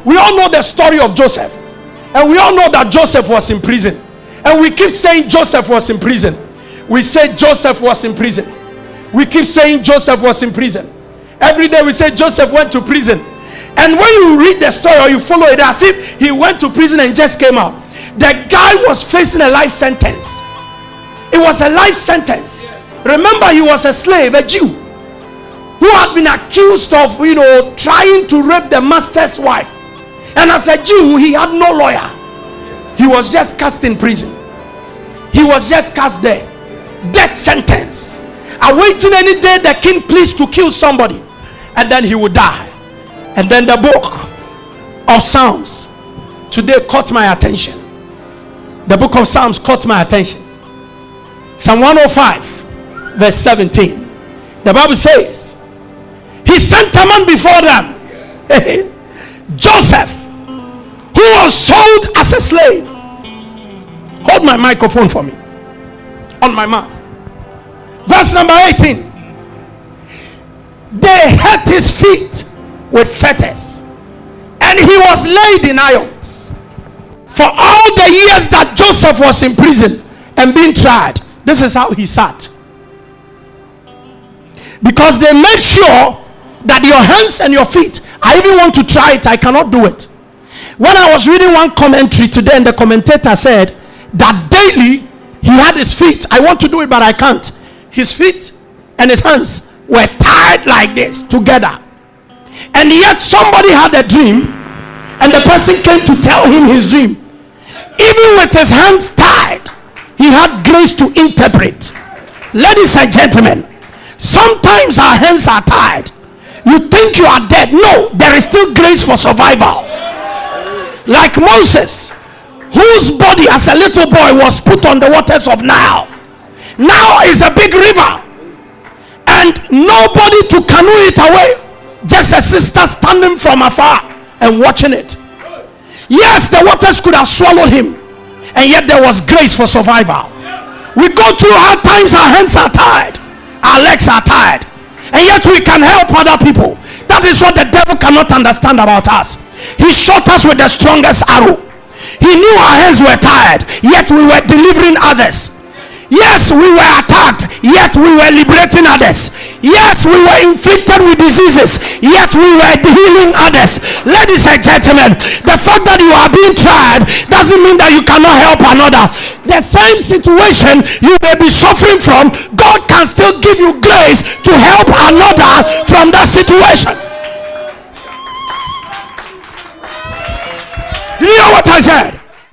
We all know the story of Joseph, and we all know that Joseph was in prison, and we keep saying Joseph was in prison. We say Joseph was in prison. We keep saying Joseph was in prison. Every day we say Joseph went to prison. And when you read the story or you follow it as if he went to prison and just came out, the guy was facing a life sentence. It was a life sentence. Remember, he was a slave, a Jew, who had been accused of, trying to rape the master's wife. And as a Jew, he had no lawyer. He was just cast in prison. He was just cast there. Death sentence. Awaiting any day the king pleased to kill somebody, and then he would die. And then the book of Psalms today caught my attention. The book of Psalms caught my attention. Psalm 105 verse 17. The Bible says, he sent a man before them, Joseph, who was sold as a slave. Hold my microphone for me on my mouth. Verse number 18. They hurt his feet with fetters, and he was laid in irons. For all the years that Joseph was in prison and being tried, this is how he sat. Because they made sure that your hands and your feet, I even want to try it, I cannot do it. When I was reading one commentary today, and the commentator said that daily he had his feet, I want to do it but I can't. His feet and his hands were tied like this together. And yet somebody had a dream, and the person came to tell him his dream. Even with his hands tied, he had grace to interpret. Ladies and gentlemen, sometimes our hands are tied. You think you are dead. No, there is still grace for survival. Like Moses, whose body as a little boy was put on the waters of Nile. Now is a big river, and nobody to canoe it away. Just a sister standing from afar and watching it. Yes, the waters could have swallowed him, and yet there was grace for survival. We go through hard times, our hands are tied, our legs are tied, and yet we can help other people. That is what the devil cannot understand about us. He shot us with the strongest arrow. He knew our hands were tired, yet we were delivering others. Yes, we were attacked, yet we were liberating others. Yes, we were inflicted with diseases, yet we were healing others. Ladies and gentlemen, the fact that you are being tried doesn't mean that you cannot help another. The same situation you may be suffering from, God can still give you grace to help another from that situation. You know what I said?